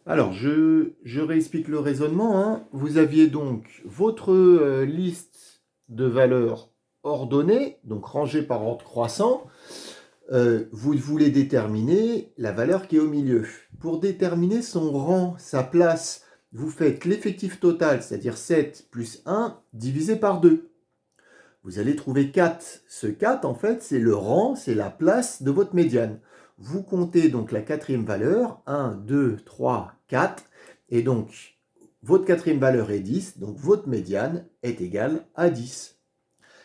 Alors, je réexplique le raisonnement, hein. Vous aviez donc votre liste de valeurs ordonnées, donc rangée par ordre croissant. Vous voulez déterminer la valeur qui est au milieu. Pour déterminer son rang, sa place, vous faites l'effectif total, c'est-à-dire 7 plus 1, divisé par 2. Vous allez trouver 4. Ce 4, en fait, c'est le rang, c'est la place de votre médiane. Vous comptez donc la quatrième valeur, 1, 2, 3, 4, et donc votre quatrième valeur est 10, donc votre médiane est égale à 10.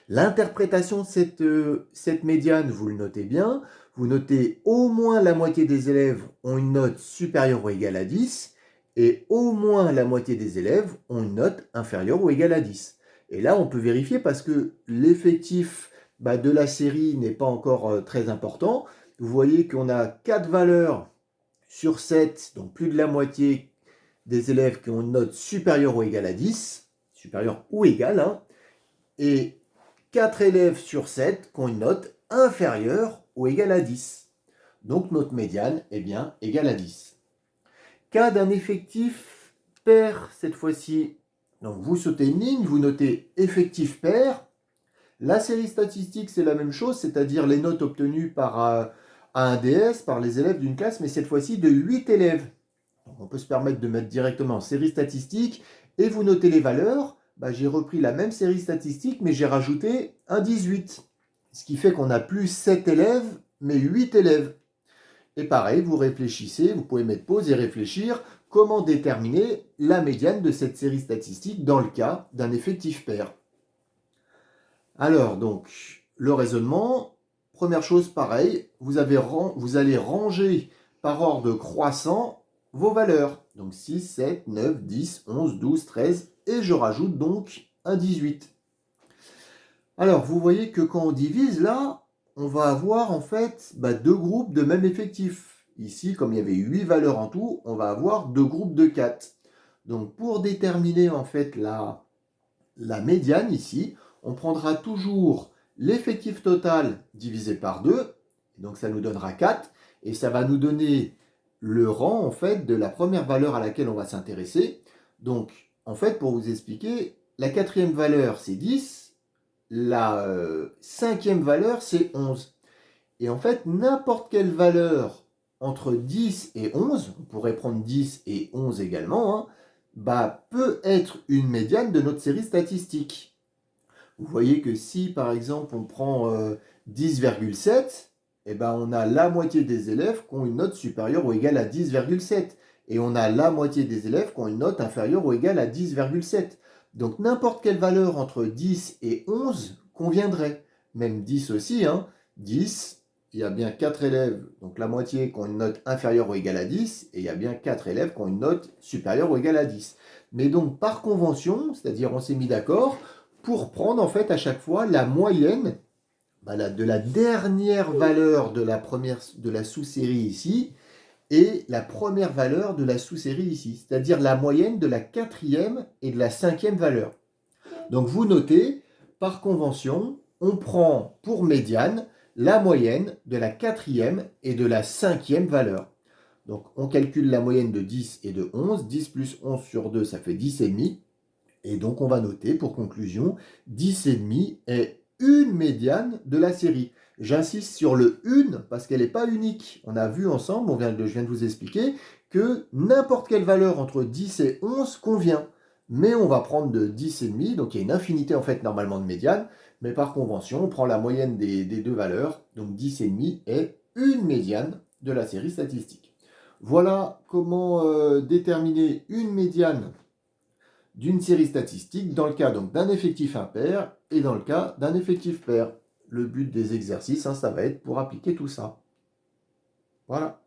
L'interprétation de cette médiane, vous le notez bien, vous notez au moins la moitié des élèves ont une note supérieure ou égale à 10, et au moins la moitié des élèves ont une note inférieure ou égale à 10. Et là, on peut vérifier parce que l'effectif de la série n'est pas encore très important. Vous voyez qu'on a 4 valeurs sur 7, donc plus de la moitié des élèves qui ont une note supérieure ou égale à 10, supérieure ou égale, hein, et 4 élèves sur 7 qui ont une note inférieure ou égale à 10. Donc notre médiane est bien égale à 10. Cas d'un effectif pair cette fois-ci. Donc vous sautez une ligne, vous notez effectif pair. La série statistique, c'est la même chose, c'est-à-dire les notes obtenues par un DS, par les élèves d'une classe, mais cette fois-ci de 8 élèves. Donc on peut se permettre de mettre directement série statistique et vous notez les valeurs. J'ai repris la même série statistique, mais j'ai rajouté un 18. Ce qui fait qu'on a plus 7 élèves, mais 8 élèves. Et pareil, vous réfléchissez, vous pouvez mettre pause et réfléchir comment déterminer la médiane de cette série statistique dans le cas d'un effectif pair. Alors, donc, le raisonnement, première chose, pareil, vous allez ranger par ordre croissant vos valeurs. Donc 6, 7, 9, 10, 11, 12, 13, et je rajoute donc un 18. Alors, vous voyez que quand on divise, là, on va avoir en fait deux groupes de même effectif. Ici, comme il y avait 8 valeurs en tout, on va avoir deux groupes de 4. Donc, pour déterminer en fait la médiane ici, on prendra toujours l'effectif total divisé par 2, donc ça nous donnera 4, et ça va nous donner le rang en fait de la première valeur à laquelle on va s'intéresser. Donc en fait, pour vous expliquer, la quatrième valeur c'est 10, la cinquième valeur c'est 11. Et en fait, n'importe quelle valeur entre 10 et 11, on pourrait prendre 10 et 11 également, hein, peut être une médiane de notre série statistique. Vous voyez que si par exemple on prend 10,7, on a la moitié des élèves qui ont une note supérieure ou égale à 10,7. Et on a la moitié des élèves qui ont une note inférieure ou égale à 10,7. Donc n'importe quelle valeur entre 10 et 11 conviendrait. Même 10 aussi, hein. 10, il y a bien 4 élèves, donc la moitié qui ont une note inférieure ou égale à 10, et il y a bien 4 élèves qui ont une note supérieure ou égale à 10. Mais donc par convention, c'est-à-dire on s'est mis d'accord, pour prendre en fait à chaque fois la moyenne de la dernière valeur de la sous-série ici et la première valeur de la sous-série ici, c'est-à-dire la moyenne de la quatrième et de la cinquième valeur. Donc vous notez, par convention, on prend pour médiane la moyenne de la quatrième et de la cinquième valeur. Donc on calcule la moyenne de 10 et de 11. 10 plus 11 sur 2, ça fait 10,5. Et donc on va noter pour conclusion 10,5 est une médiane de la série. J'insiste sur le une parce qu'elle n'est pas unique. On a vu ensemble, je viens de vous expliquer, que n'importe quelle valeur entre 10 et 11 convient. Mais on va prendre de 10,5, donc il y a une infinité en fait normalement de médianes, mais par convention on prend la moyenne des deux valeurs, donc 10,5 est une médiane de la série statistique. Voilà comment déterminer une médiane d'une série statistique dans le cas donc d'un effectif impair et dans le cas d'un effectif pair. Le but des exercices, ça va être pour appliquer tout ça. Voilà.